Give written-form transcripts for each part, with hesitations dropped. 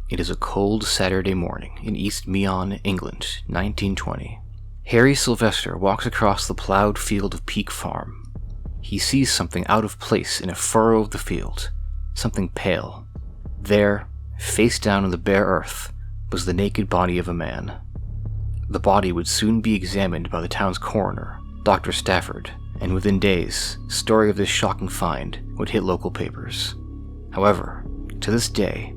It is a cold Saturday morning in East Meon, England, 1920. Harry Sylvester walks across the ploughed field of Peak Farm. He sees something out of place in a furrow of the field, something pale. There, face down in the bare earth, was the naked body of a man. The body would soon be examined by the town's coroner, Dr. Stafford, and within days, the story of this shocking find would hit local papers. However, to this day,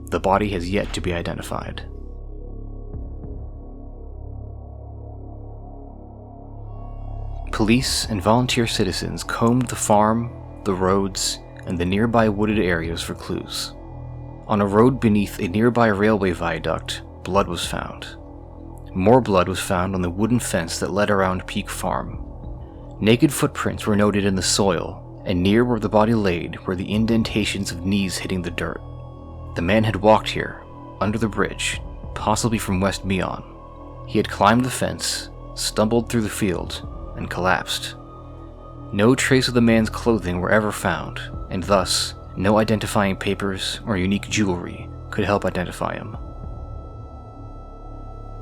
the body has yet to be identified. Police and volunteer citizens combed the farm, the roads, and the nearby wooded areas for clues. On a road beneath a nearby railway viaduct, blood was found. More blood was found on the wooden fence that led around Peak Farm. Naked footprints were noted in the soil, and near where the body laid were the indentations of knees hitting the dirt. The man had walked here, under the bridge, possibly from West Meon. He had climbed the fence, stumbled through the field, and collapsed. No trace of the man's clothing were ever found, and thus, no identifying papers or unique jewelry could help identify him.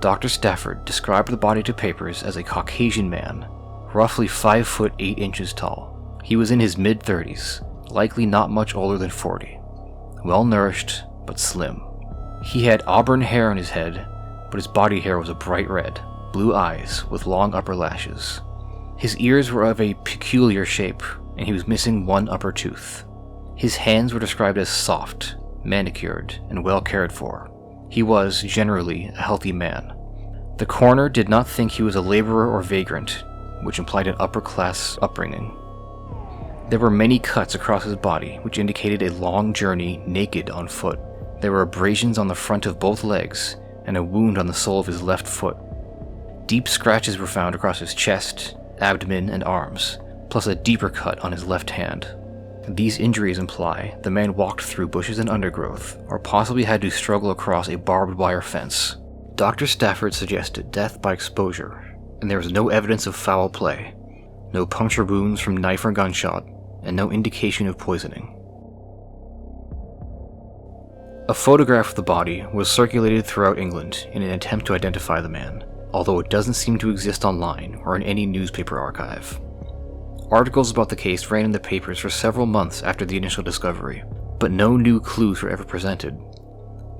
Dr. Stafford described the body to papers as a Caucasian man, roughly 5 foot 8 inches tall. He was in his mid-30s, likely not much older than 40. Well-nourished, but slim. He had auburn hair on his head, but his body hair was a bright red, blue eyes with long upper lashes. His ears were of a peculiar shape, and he was missing one upper tooth. His hands were described as soft, manicured, and well cared for. He was, generally, a healthy man. The coroner did not think he was a laborer or vagrant, which implied an upper-class upbringing. There were many cuts across his body, which indicated a long journey naked on foot. There were abrasions on the front of both legs, and a wound on the sole of his left foot. Deep scratches were found across his chest, abdomen, and arms, plus a deeper cut on his left hand. These injuries imply the man walked through bushes and undergrowth, or possibly had to struggle across a barbed wire fence. Dr. Stafford suggested death by exposure, and there was no evidence of foul play, no puncture wounds from knife or gunshot, and no indication of poisoning. A photograph of the body was circulated throughout England in an attempt to identify the man, although it doesn't seem to exist online or in any newspaper archive. Articles about the case ran in the papers for several months after the initial discovery, but no new clues were ever presented.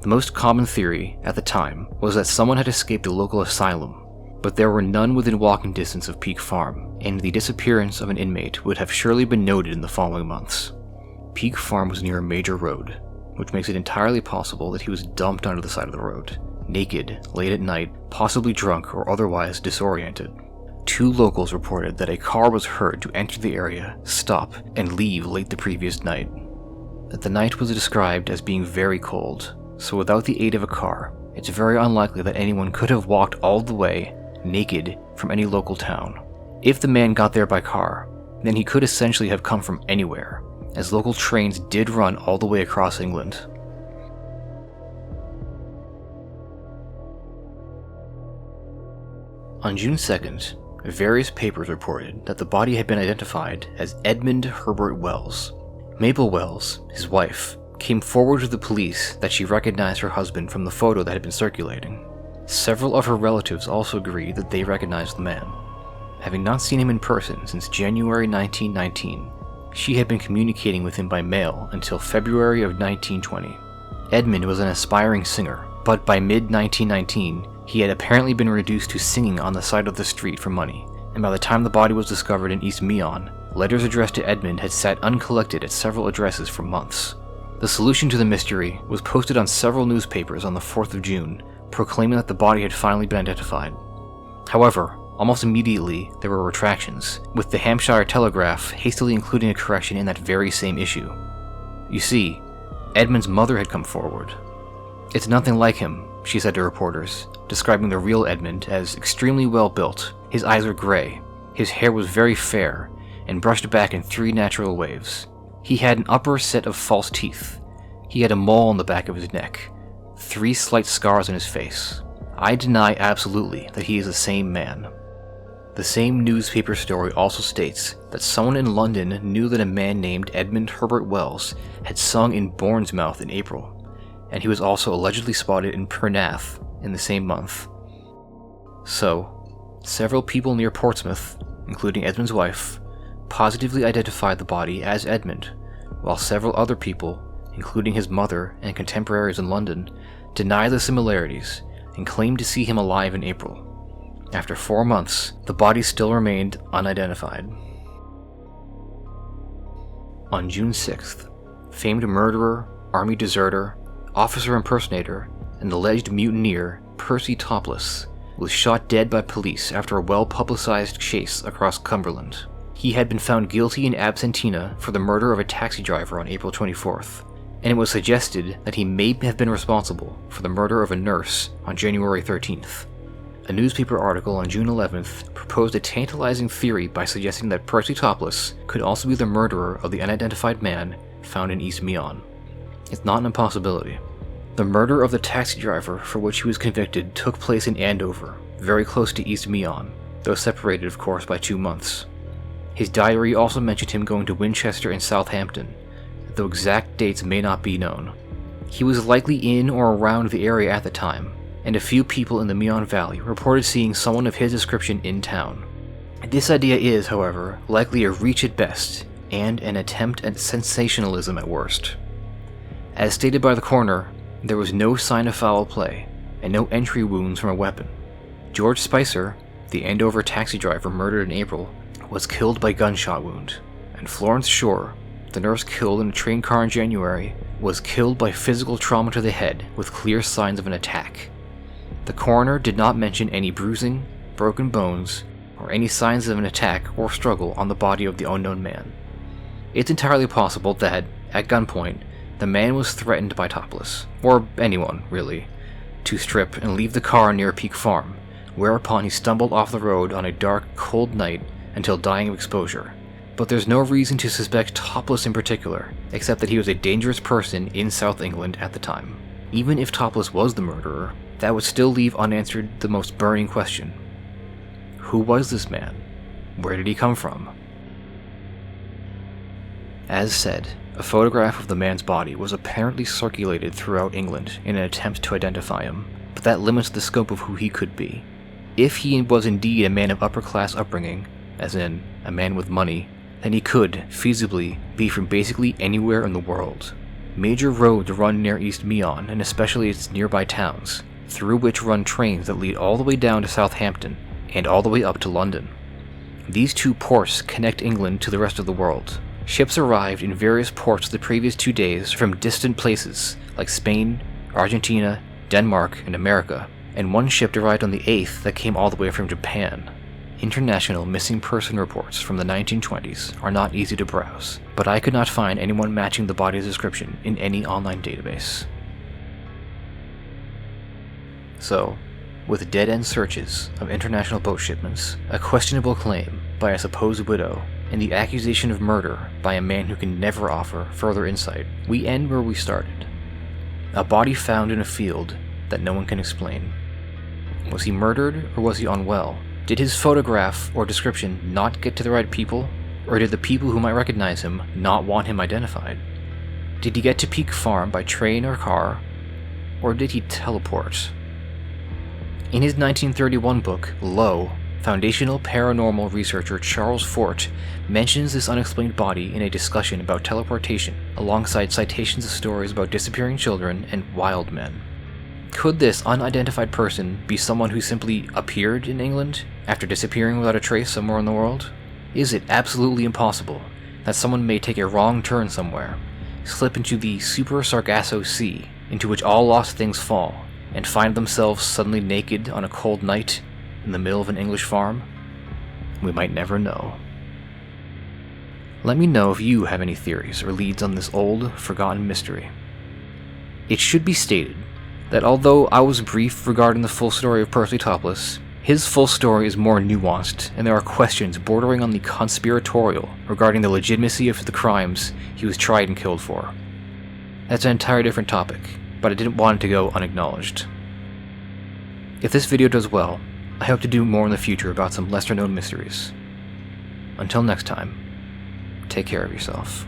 The most common theory, at the time, was that someone had escaped the local asylum, but there were none within walking distance of Peak Farm, and the disappearance of an inmate would have surely been noted in the following months. Peak Farm was near a major road, which makes it entirely possible that he was dumped onto the side of the road, naked, late at night, possibly drunk or otherwise disoriented. 2 locals reported that a car was heard to enter the area, stop, and leave late the previous night. The night was described as being very cold, so without the aid of a car, it's very unlikely that anyone could have walked all the way, naked, from any local town. If the man got there by car, then he could essentially have come from anywhere, as local trains did run all the way across England. On June 2nd, various papers reported that the body had been identified as Edmund Herbert Wells. Mabel Wells, his wife, came forward to the police that she recognized her husband from the photo that had been circulating. Several of her relatives also agreed that they recognized the man. Having not seen him in person since January 1919, she had been communicating with him by mail until February of 1920. Edmund was an aspiring singer, but by mid-1919, he had apparently been reduced to singing on the side of the street for money, and by the time the body was discovered in East Meon, letters addressed to Edmund had sat uncollected at several addresses for months. The solution to the mystery was posted on several newspapers on the 4th of June, proclaiming that the body had finally been identified. However, almost immediately there were retractions, with the Hampshire Telegraph hastily including a correction in that very same issue. You see, Edmund's mother had come forward. "It's nothing like him," she said to reporters, describing the real Edmund as extremely well built. His eyes were gray, his hair was very fair, and brushed back in 3 natural waves. He had an upper set of false teeth. He had a mole on the back of his neck, 3 slight scars on his face. I deny absolutely that he is the same man. The same newspaper story also states that someone in London knew that a man named Edmund Herbert Wells had sung in Bournemouth in April, and he was also allegedly spotted in Pernath in the same month. So, several people near Portsmouth, including Edmund's wife, positively identified the body as Edmund, while several other people, including his mother and contemporaries in London, denied the similarities and claimed to see him alive in April. After 4 months, the body still remained unidentified. On June 6th, famed murderer, army deserter, officer impersonator, and alleged mutineer Percy Toplis was shot dead by police after a well-publicized chase across Cumberland. He had been found guilty in absentia for the murder of a taxi driver on April 24th, and it was suggested that he may have been responsible for the murder of a nurse on January 13th. A newspaper article on June 11th proposed a tantalizing theory by suggesting that Percy Toplis could also be the murderer of the unidentified man found in East Meon. It's not an impossibility. The murder of the taxi driver for which he was convicted took place in Andover, very close to East Meon, though separated of course by 2 months. His diary also mentioned him going to Winchester and Southampton, though exact dates may not be known. He was likely in or around the area at the time, and a few people in the Meon Valley reported seeing someone of his description in town. This idea is, however, likely a reach at best, and an attempt at sensationalism at worst. As stated by the coroner, there was no sign of foul play, and no entry wounds from a weapon. George Spicer, the Andover taxi driver murdered in April, was killed by gunshot wound, and Florence Shore, the nurse killed in a train car in January, was killed by physical trauma to the head with clear signs of an attack. The coroner did not mention any bruising, broken bones, or any signs of an attack or struggle on the body of the unknown man. It's entirely possible that, at gunpoint, the man was threatened by Toplis, or anyone, really, to strip and leave the car near Peak Farm, whereupon he stumbled off the road on a dark, cold night until dying of exposure. But there's no reason to suspect Toplis in particular, except that he was a dangerous person in South England at the time. Even if Toplis was the murderer, that would still leave unanswered the most burning question. Who was this man? Where did he come from? As said, a photograph of the man's body was apparently circulated throughout England in an attempt to identify him, but that limits the scope of who he could be. If he was indeed a man of upper-class upbringing, as in, a man with money, then he could, feasibly, be from basically anywhere in the world. Major roads run near East Meon, and especially its nearby towns, through which run trains that lead all the way down to Southampton, and all the way up to London. These 2 ports connect England to the rest of the world. Ships arrived in various ports the previous 2 days from distant places like Spain, Argentina, Denmark, and America, and one ship arrived on the 8th that came all the way from Japan. International missing person reports from the 1920s are not easy to browse, but I could not find anyone matching the body's description in any online database. So, with dead-end searches of international boat shipments, a questionable claim by a supposed widow, and the accusation of murder by a man who can never offer further insight, we end where we started. A body found in a field that no one can explain. Was he murdered, or was he unwell? Did his photograph or description not get to the right people, or did the people who might recognize him not want him identified? Did he get to Peak Farm by train or car, or did he teleport? In his 1931 book, Lo, foundational paranormal researcher Charles Fort mentions this unexplained body in a discussion about teleportation, alongside citations of stories about disappearing children and wild men. Could this unidentified person be someone who simply appeared in England after disappearing without a trace somewhere in the world? Is it absolutely impossible that someone may take a wrong turn somewhere, slip into the Super-Sargasso Sea, into which all lost things fall, and find themselves suddenly naked on a cold night in the middle of an English farm? We might never know. Let me know if you have any theories or leads on this old, forgotten mystery. It should be stated that although I was brief regarding the full story of Percy Toplis, his full story is more nuanced, and there are questions bordering on the conspiratorial regarding the legitimacy of the crimes he was tried and killed for. That's an entirely different topic, but I didn't want it to go unacknowledged. If this video does well, I hope to do more in the future about some lesser known mysteries. Until next time, take care of yourself.